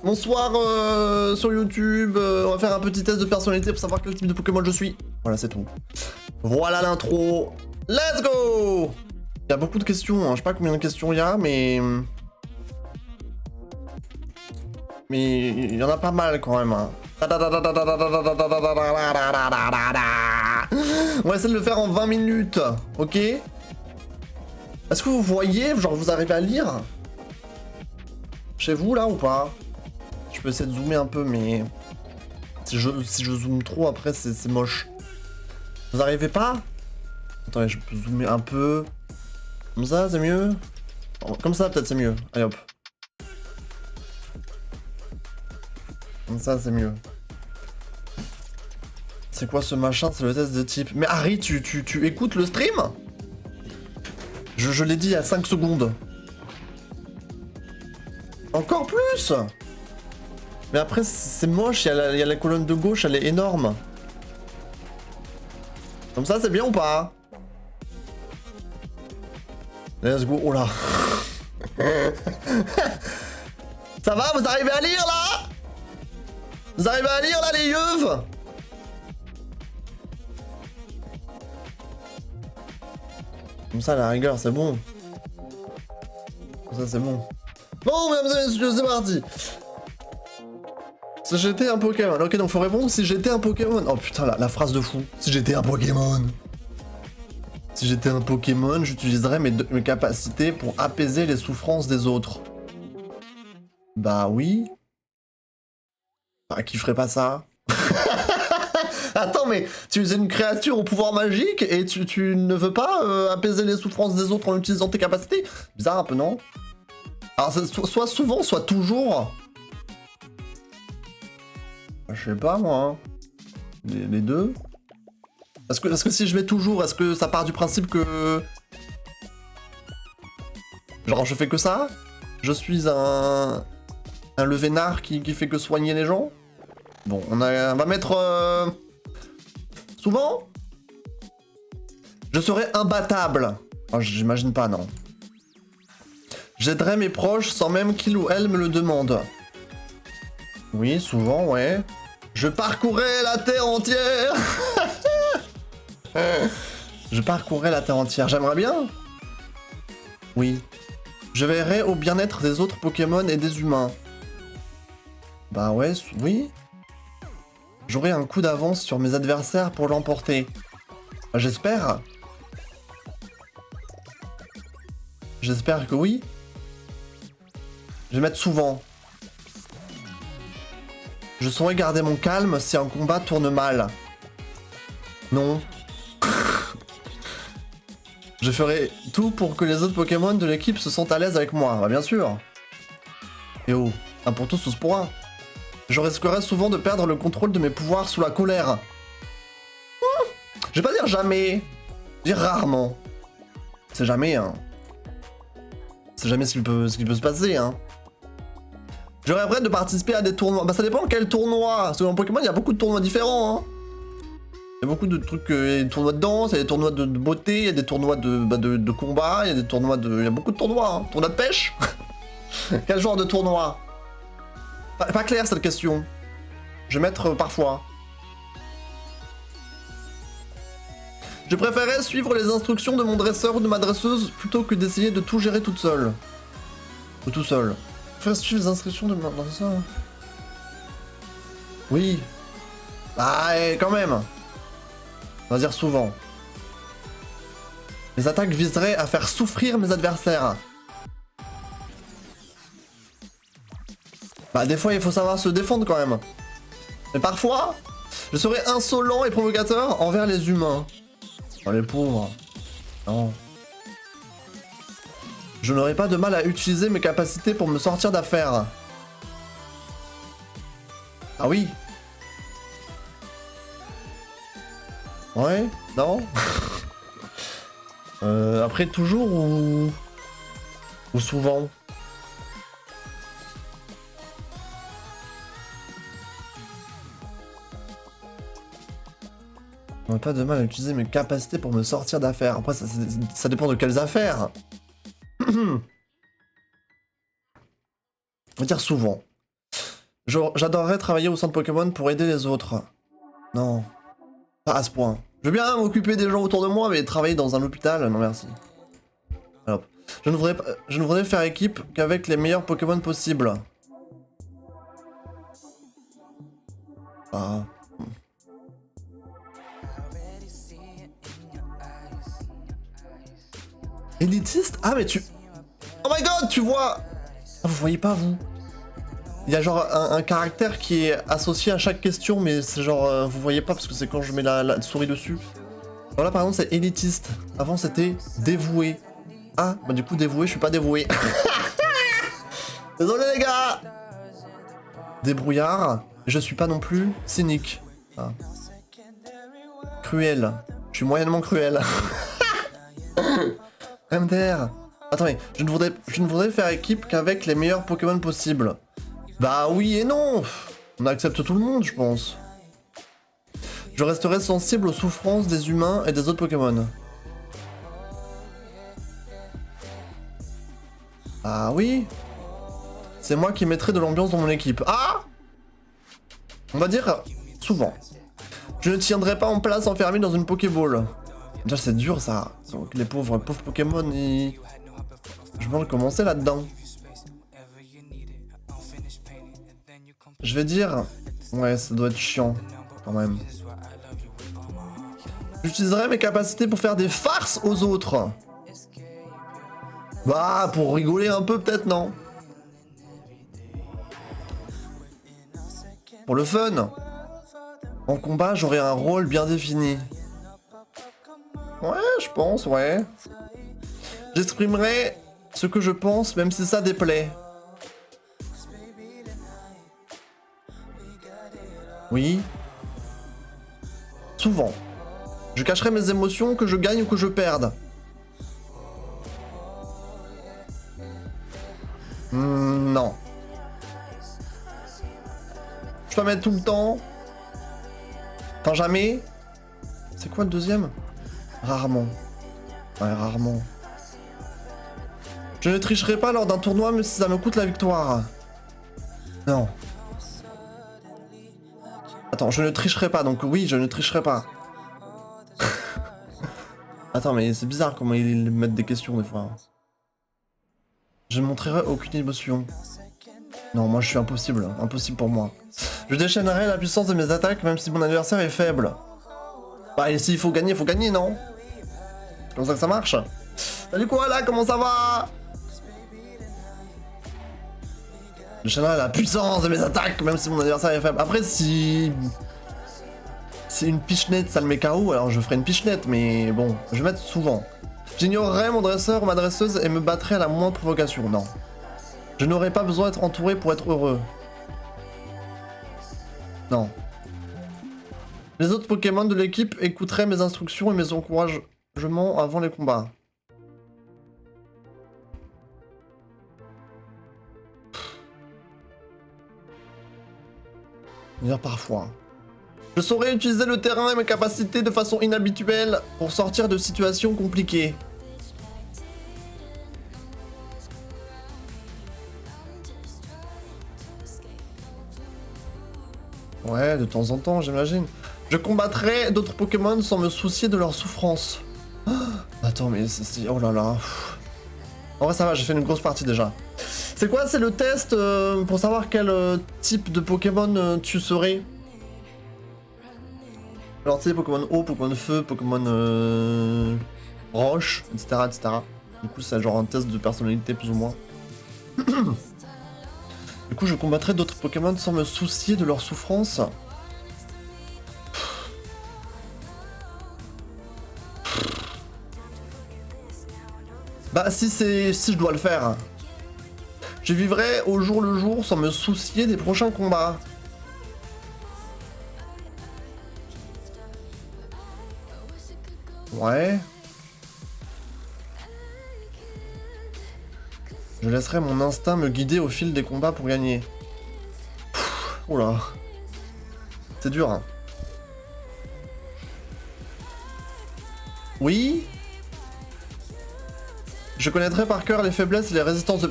Bonsoir sur YouTube, on va faire un petit test de personnalité pour savoir quel type de Pokémon je suis. Voilà, c'est tout. Voilà l'intro. Let's go! Il y a beaucoup de questions, hein. Je sais pas combien de questions il y a, mais... il y en a pas mal quand même. Hein. On va essayer de le faire en 20 minutes, ok? Est-ce que vous voyez, genre vous arrivez à lire? Chez vous là ou pas? Je peux essayer de zoomer un peu, mais... Si je zoome trop, après c'est moche. Vous arrivez pas? Attendez, je peux zoomer un peu. Comme ça, c'est mieux? Comme ça, peut-être c'est mieux. Allez hop. Comme ça, c'est mieux. C'est quoi ce machin? C'est le test de type. Mais Harry, tu écoutes le stream? Je l'ai dit il y a 5 secondes. Encore plus? Mais après, c'est moche, il y a la colonne de gauche, elle est énorme. Comme ça, c'est bien ou pas? Let's go, oh là. Ça va, vous arrivez à lire là? Vous arrivez à lire là les yeux? Comme ça, la rigueur, c'est bon. Comme ça, c'est bon. Bon, mesdames et messieurs, c'est parti. Si j'étais un Pokémon. Ok, donc faut répondre si j'étais un Pokémon. Oh putain, la phrase de fou. Si j'étais un Pokémon. Si j'étais un Pokémon, j'utiliserais mes capacités pour apaiser les souffrances des autres. Bah oui. Bah, qui ferait pas ça? Attends, mais tu es une créature au pouvoir magique et tu ne veux pas apaiser les souffrances des autres en utilisant tes capacités? Bizarre un peu, non? Alors, soit souvent, soit toujours. Je sais pas, moi. Hein. Les deux. Est-ce que si je mets toujours, est-ce que ça part du principe que... Genre, je fais que ça? Je suis un levénard qui fait que soigner les gens? Bon, on va mettre... Souvent? Je serais imbattable. Oh, j'imagine pas, non. J'aiderais mes proches sans même qu'il ou elle me le demande. Oui, souvent, ouais. Je parcourrais la terre entière. Je parcourrais la terre entière. J'aimerais bien. Oui. Je veillerais au bien-être des autres Pokémon et des humains. Bah ouais, oui. J'aurais un coup d'avance sur mes adversaires pour l'emporter. J'espère. J'espère que oui. Je vais mettre souvent. Je saurais garder mon calme si un combat tourne mal. Non. Je ferai tout pour que les autres Pokémon de l'équipe se sentent à l'aise avec moi. Bah bien sûr. Et oh, un pour tous, tous pour un. Je risquerais souvent de perdre le contrôle de mes pouvoirs sous la colère. Je vais pas dire jamais. Dire rarement. C'est jamais, hein. C'est jamais ce qui peut se passer, hein. Je rêverais de participer à des tournois. Bah ça dépend quel tournoi. Parce que dans Pokémon, il y a beaucoup de tournois différents, hein. Il y a beaucoup de trucs, il y a des tournois de danse, il y a des tournois de beauté, il y a des tournois de combat, il y a des tournois de... Il y a beaucoup de tournois, hein. Tournoi de pêche. Quel genre de tournoi? Pas clair cette question. Je vais mettre parfois. Je préférais suivre les instructions de mon dresseur ou de ma dresseuse plutôt que d'essayer de tout gérer toute seule. Ou tout seul. Je préfère suivre les instructions de mon dresseur. Oui. Ah, quand même. On va dire souvent. Les attaques viseraient à faire souffrir mes adversaires. Bah des fois il faut savoir se défendre quand même. Mais parfois, je serais insolent et provocateur envers les humains. Oh les pauvres. Non. Je n'aurais pas de mal à utiliser mes capacités pour me sortir d'affaire. Ah oui. Ouais, non. Après toujours ou souvent. On n'a pas de mal à utiliser mes capacités pour me sortir d'affaires. Après, ça dépend de quelles affaires. On va dire souvent. J'adorerais travailler au centre Pokémon pour aider les autres. Non. Pas à ce point. Je veux bien m'occuper des gens autour de moi, mais travailler dans un hôpital, non merci. Alors, je ne voudrais faire équipe qu'avec les meilleurs Pokémon possibles. Ah. Élitiste? Ah mais tu... Oh my god, tu vois... Ah, vous voyez pas, vous? Il y a genre un caractère qui est associé à chaque question, mais c'est genre... vous voyez pas parce que c'est quand je mets la souris dessus. Alors là par exemple c'est élitiste. Avant c'était dévoué. Ah, bah du coup dévoué, je suis pas dévoué. Désolé les gars. Débrouillard. Je suis pas non plus cynique. Ah. Cruel. Je suis moyennement cruel. MDR. Attendez, je ne voudrais faire équipe qu'avec les meilleurs Pokémon possibles. Bah oui et non. On accepte tout le monde, je pense. Je resterai sensible aux souffrances des humains et des autres Pokémon. Ah oui. C'est moi qui mettrai de l'ambiance dans mon équipe. Ah. On va dire souvent. Je ne tiendrai pas en place enfermé dans une Pokéball. Déjà c'est dur ça. Donc, les pauvres Pokémon, ils... Je vais commencer là-dedans. Je vais dire... Ouais, ça doit être chiant, quand même. J'utiliserai mes capacités pour faire des farces aux autres. Bah, pour rigoler un peu peut-être, non? Pour le fun. En combat, j'aurai un rôle bien défini. Ouais, je pense, ouais. J'exprimerai ce que je pense, même si ça déplaît. Oui. Souvent. Je cacherai mes émotions, que je gagne ou que je perde. Non. Je peux mettre tout le temps. Enfin, jamais. C'est quoi le deuxième? Rarement. Ouais, rarement. Je ne tricherai pas lors d'un tournoi, même si ça me coûte la victoire. Non. Attends, je ne tricherai pas, donc oui, je ne tricherai pas. Attends, mais c'est bizarre comment ils mettent des questions des fois. Je ne montrerai aucune émotion. Non, moi je suis impossible. Impossible pour moi. Je déchaînerai la puissance de mes attaques, même si mon adversaire est faible. Bah, et s'il faut gagner, non? C'est comme ça que ça marche. Salut quoi là, comment ça va? Je déchaînerai la puissance de mes attaques, même si mon adversaire est faible. Après, si une pichenette ça le met KO, alors je ferai une pichenette, mais bon, je vais mettre souvent. J'ignorerai mon dresseur ou ma dresseuse et me battrai à la moindre provocation. Non. Je n'aurai pas besoin d'être entouré pour être heureux. Non. Les autres Pokémon de l'équipe écouteraient mes instructions et mes encouragements avant les combats. Dire parfois. Je saurais utiliser le terrain et mes capacités de façon inhabituelle pour sortir de situations compliquées. Ouais, de temps en temps, j'imagine. Je combattrai d'autres Pokémon sans me soucier de leur souffrance. Oh, attends, mais c'est... Oh là là. En vrai, ça va, j'ai fait une grosse partie déjà. C'est quoi? C'est le test pour savoir quel type de Pokémon tu serais? Alors, tu sais, Pokémon eau, Pokémon feu, Pokémon roche, etc., etc. Du coup, c'est genre un test de personnalité, plus ou moins. Du coup, je combattrai d'autres Pokémon sans me soucier de leur souffrance. Bah, si je dois le faire. Je vivrai au jour le jour sans me soucier des prochains combats. Ouais. Je laisserai mon instinct me guider au fil des combats pour gagner. Oula. C'est dur, hein. Oui. Je connaîtrai par cœur les faiblesses et les résistances de...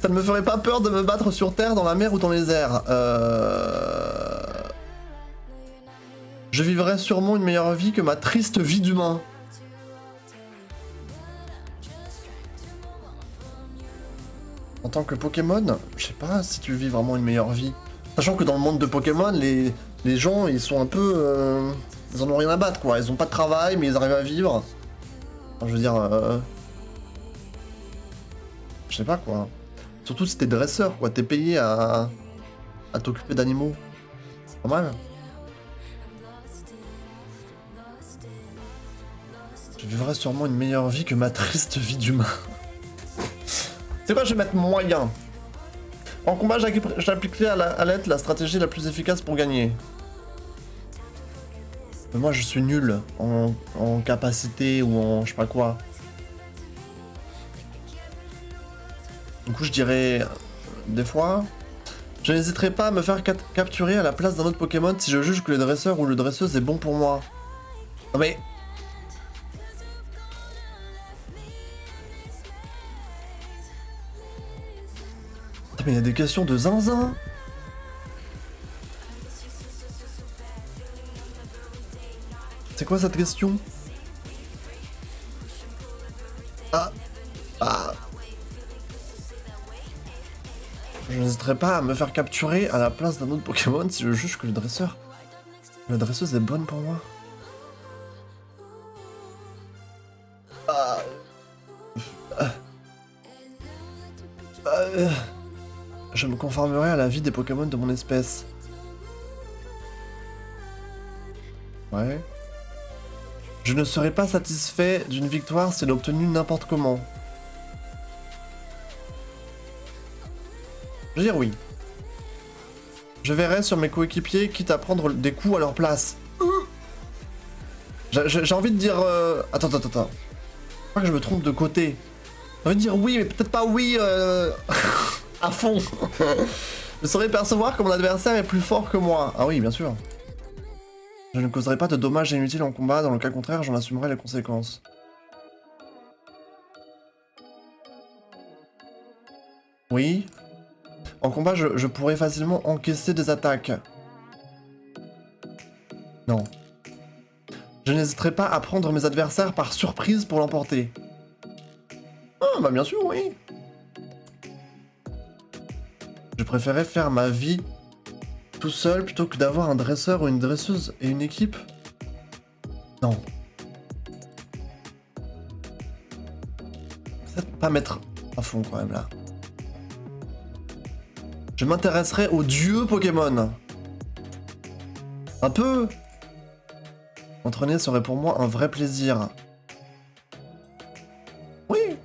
Ça ne me ferait pas peur de me battre sur Terre, dans la mer ou dans les airs. Je vivrais sûrement une meilleure vie que ma triste vie d'humain. En tant que Pokémon, je sais pas si tu vis vraiment une meilleure vie. Sachant que dans le monde de Pokémon, les gens, ils sont un peu... ils en ont rien à battre, quoi. Ils ont pas de travail, mais ils arrivent à vivre. Enfin, je veux dire... je sais pas, quoi. Surtout si t'es dresseur, quoi. T'es payé à t'occuper d'animaux. C'est pas mal. Je vivrais sûrement une meilleure vie que ma triste vie d'humain. C'est quoi, je vais mettre moyen. En combat, j'appliquerai à l'aide la stratégie la plus efficace pour gagner. Mais moi, je suis nul en capacité ou en je sais pas quoi. Du coup, je dirais... des fois... Je n'hésiterai pas à me faire capturer à la place d'un autre Pokémon si je juge que le dresseur ou le dresseuse est bon pour moi. Non mais... mais il y a des questions de zinzin. C'est quoi cette question? Ah. Je n'hésiterai pas à me faire capturer à la place d'un autre Pokémon si je juge que le dresseur... la dresseuse est bonne pour moi. Je me conformerai à la vie des Pokémon de mon espèce. Ouais. Je ne serai pas satisfait d'une victoire si elle est obtenue n'importe comment. Je veux dire oui. Je verrai sur mes coéquipiers quitte à prendre des coups à leur place. J'ai envie de dire... Attends. Je crois que je me trompe de côté. J'ai envie de dire oui, mais peut-être pas oui à fond. Je saurais percevoir que mon adversaire est plus fort que moi. Ah oui, bien sûr. Je ne causerai pas de dommages inutiles en combat, dans le cas contraire, j'en assumerai les conséquences. Oui. En combat, je pourrais facilement encaisser des attaques. Non. Je n'hésiterai pas à prendre mes adversaires par surprise pour l'emporter. Ah, bah bien sûr, oui. Je préférais faire ma vie tout seul plutôt que d'avoir un dresseur ou une dresseuse et une équipe. Non. Peut-être pas mettre à fond quand même là. Je m'intéresserai aux dieux Pokémon. Un peu. Entraîner serait pour moi un vrai plaisir. Oui.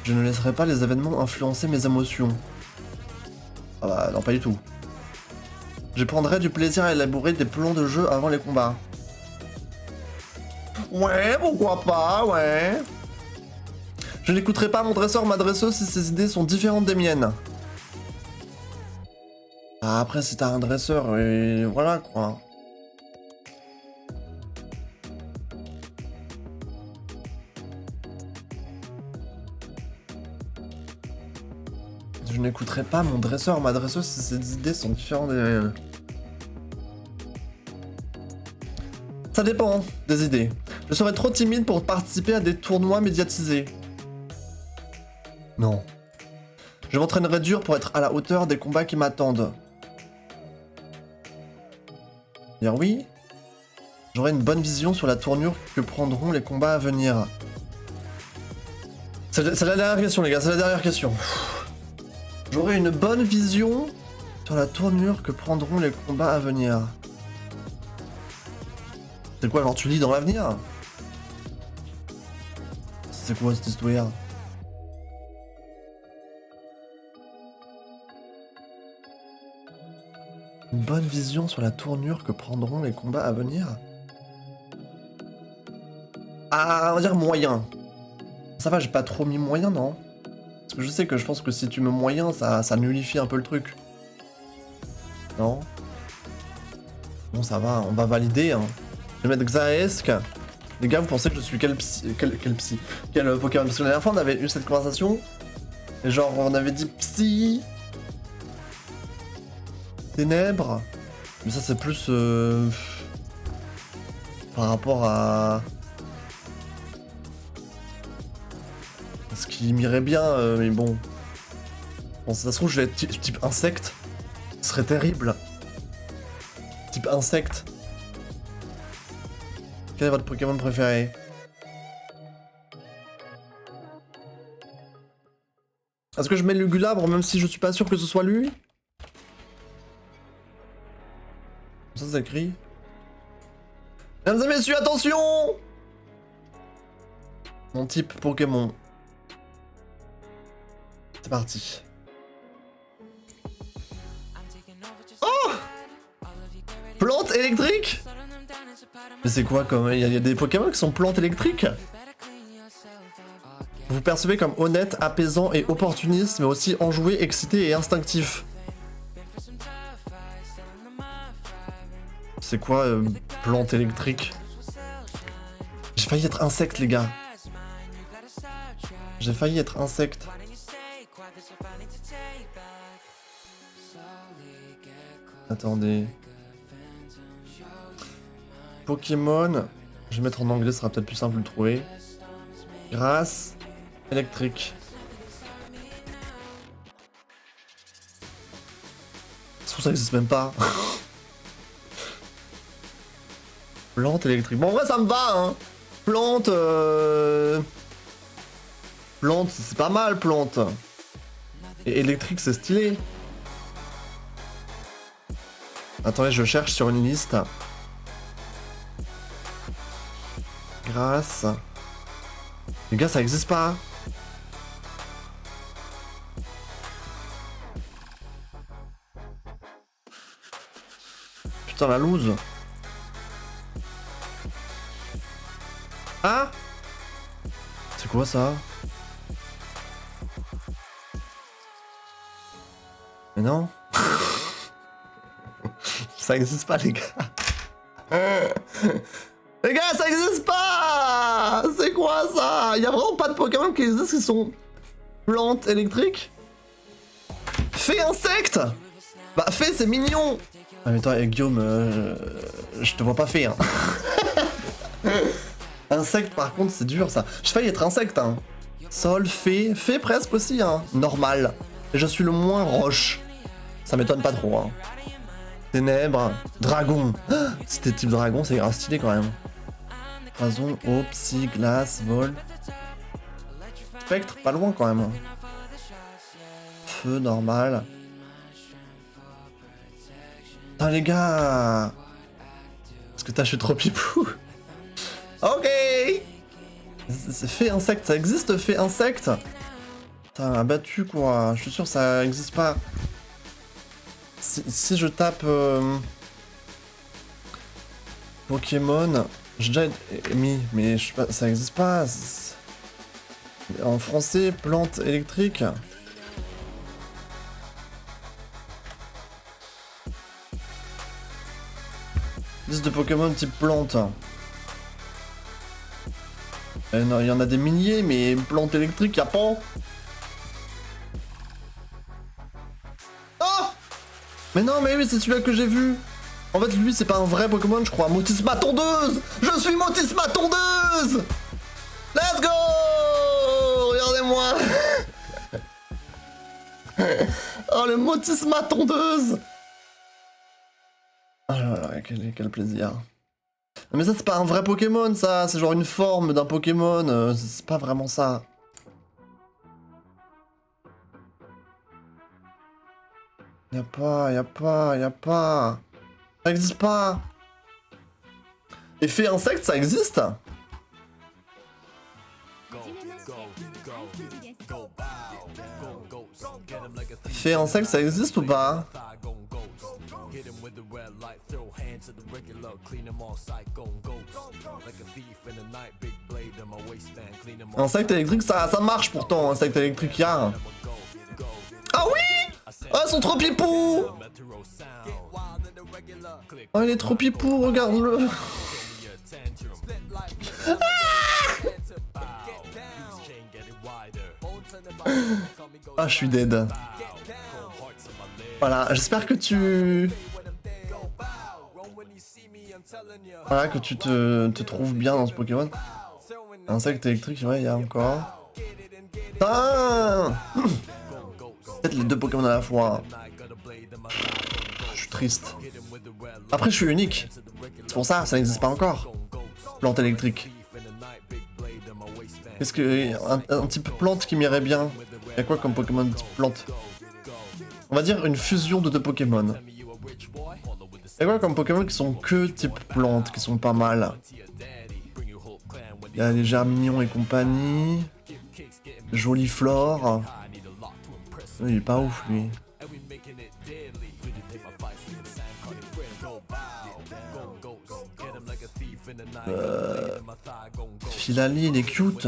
Je ne laisserai pas les événements influencer mes émotions. Ah bah non, pas du tout. Je prendrai du plaisir à élaborer des plans de jeu avant les combats. Ouais, pourquoi pas, ouais. Je n'écouterai pas mon dresseur ou ma dresseuse si ses idées sont différentes des miennes. Ah, après, si t'as un dresseur, et voilà quoi. Je n'écouterai pas mon dresseur ou ma dresseuse si ses idées sont différentes des miennes. Ça dépend des idées. Je serais trop timide pour participer à des tournois médiatisés. Non. Je m'entraînerai dur pour être à la hauteur des combats qui m'attendent. Dire oui. J'aurai une bonne vision sur la tournure que prendront les combats à venir. C'est la dernière question, les gars, c'est la dernière question. J'aurai une bonne vision sur la tournure que prendront les combats à venir. C'est quoi, genre tu lis dans l'avenir? C'est quoi cette histoire? Une bonne vision sur la tournure que prendront les combats à venir? Ah, on va dire moyen. Ça va, j'ai pas trop mis moyen, non? Parce que je sais que je pense que si tu mets moyen, ça nullifie un peu le truc. Non? Bon, ça va, on va valider, hein. Je vais mettre Xaesque. Les gars, vous pensez que je suis quel psy... Quel Pokémon? Parce que la dernière fois, on avait eu cette conversation. Et genre, on avait dit psy... Ténèbres. Mais ça, c'est plus... par rapport à... ce qui m'irait bien, mais bon. Bon, ça se trouve, je vais être type insecte. Ce serait terrible. Type insecte. Quel est votre Pokémon préféré? Est-ce que je mets le Gulabre même si je suis pas sûr que ce soit lui? Ça c'est écrit. Mesdames et messieurs, attention! Mon type Pokémon. C'est parti. Oh! Plante électrique? Mais c'est quoi comme... Il y a des Pokémon qui sont plantes électriques? Vous percevez comme honnête, apaisant et opportuniste, mais aussi enjoué, excité et instinctif. C'est quoi plante électrique? J'ai failli être insecte, les gars. J'ai failli être insecte. Attendez. Pokémon. Je vais mettre en anglais, ce sera peut-être plus simple de le trouver. Grâce électrique. Je trouve ça n'existe même pas. Plante électrique. Bon, en vrai, ça me va, hein. Plante. Plante, c'est pas mal, plante. Et électrique, c'est stylé. Attendez, je cherche sur une liste. Grâce. Les gars, ça existe pas. Putain, la loose. Ah! C'est quoi ça? Mais non. Ça existe pas, les gars. Les gars, ça existe pas! C'est quoi ça? Il y a vraiment pas de Pokémon qui existent qui sont plantes électriques? Fée insecte! Bah, fée, c'est mignon! Ah, mais toi, Guillaume, je te vois pas fée, hein. Insecte, par contre, c'est dur, ça. J'ai failli être insecte, hein. Sol, fée, fée presque aussi, hein. Normal. Et je suis le moins roche. Ça m'étonne pas trop, hein. Ténèbres, dragon. C'était type dragon, c'est grave stylé quand même. Poison, eau, psy, glace, vol. Spectre, pas loin quand même. Feu, normal. Putain les gars. Est-ce que je suis trop pipou? Ok. C'est fait insecte, ça existe fait insecte? Putain, abattu quoi, je suis sûr que ça existe pas. Si je tape Pokémon, j'ai déjà mis, mais je sais pas, ça existe pas. En français, plante électrique. Liste de Pokémon type plante. Non, il y en a des milliers, mais plante électrique, y'a pas. Oh! Mais non, mais oui, c'est celui-là que j'ai vu. En fait, lui, c'est pas un vrai Pokémon, je crois. Motisma tondeuse! Je suis Motisma tondeuse! Let's go! Regardez-moi! Oh, le Motisma tondeuse! Oh là là, quel plaisir. Mais ça, c'est pas un vrai Pokémon, ça. C'est genre une forme d'un Pokémon. C'est pas vraiment ça. Y'a pas. Ça existe pas. Effet insecte, ça existe? Effet insecte, ça existe ou pas? Insecte électrique, ça marche pourtant, insecte électrique, y'a. Ah oui! Oh, ils sont trop pipous! Oh, il est trop pipou, regarde-le! Ah, je suis dead. Voilà, j'espère que tu... Voilà, que tu te trouves bien dans ce Pokémon. Insecte électrique, ouais, il y a encore... Putain. Peut-être les deux Pokémon à la fois. Je suis triste. Après, je suis unique. C'est pour ça, ça n'existe pas encore. Plante électrique. Qu'est-ce que... Un type plante qui m'irait bien. Y'a quoi comme Pokémon type plante? On va dire une fusion de deux Pokémon. Y'a quoi comme Pokémon qui sont que type plante, qui sont pas mal? Y'a les Germinions et compagnie. Joliflore. Il est pas ouf lui. Filali, il est cute.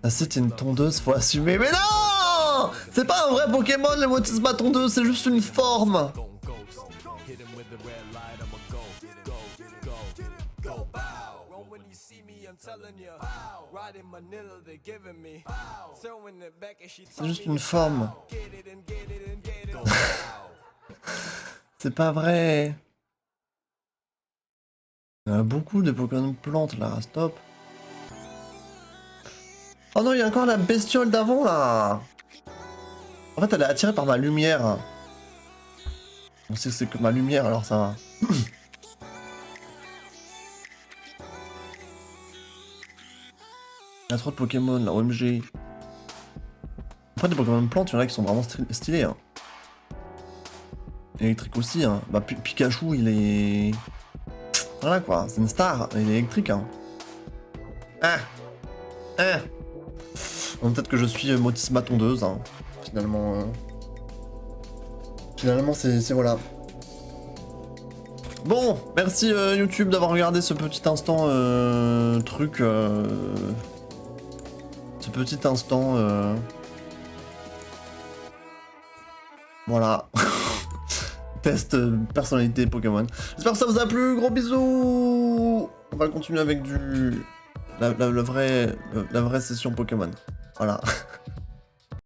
Ah, c'était une tondeuse, faut assumer. Mais non! C'est pas un vrai Pokémon, le Motisma tondeuse, c'est juste une forme. C'est juste une forme. C'est pas vrai. Il y a beaucoup de Pokémon plantes là, stop. Oh non, il y a encore la bestiole d'avant là. En fait, elle est attirée par ma lumière. On sait que c'est que ma lumière, alors ça va. Il y a trop de Pokémon là, OMG. Après, des Pokémon plantes, il y en a qui sont vraiment stylés. Hein. Électrique aussi, hein. Bah, Pikachu, il est... Voilà quoi, c'est une star, il est électrique. Hein. Ah. Ah. Bon, peut-être que je suis Motisma tondeuse, hein. Finalement. Finalement, c'est voilà. Bon, merci YouTube d'avoir regardé ce petit instant truc. Ce petit instant. Voilà. Test personnalité Pokémon. J'espère que ça vous a plu. Gros bisous. On va continuer avec la vraie session Pokémon. Voilà.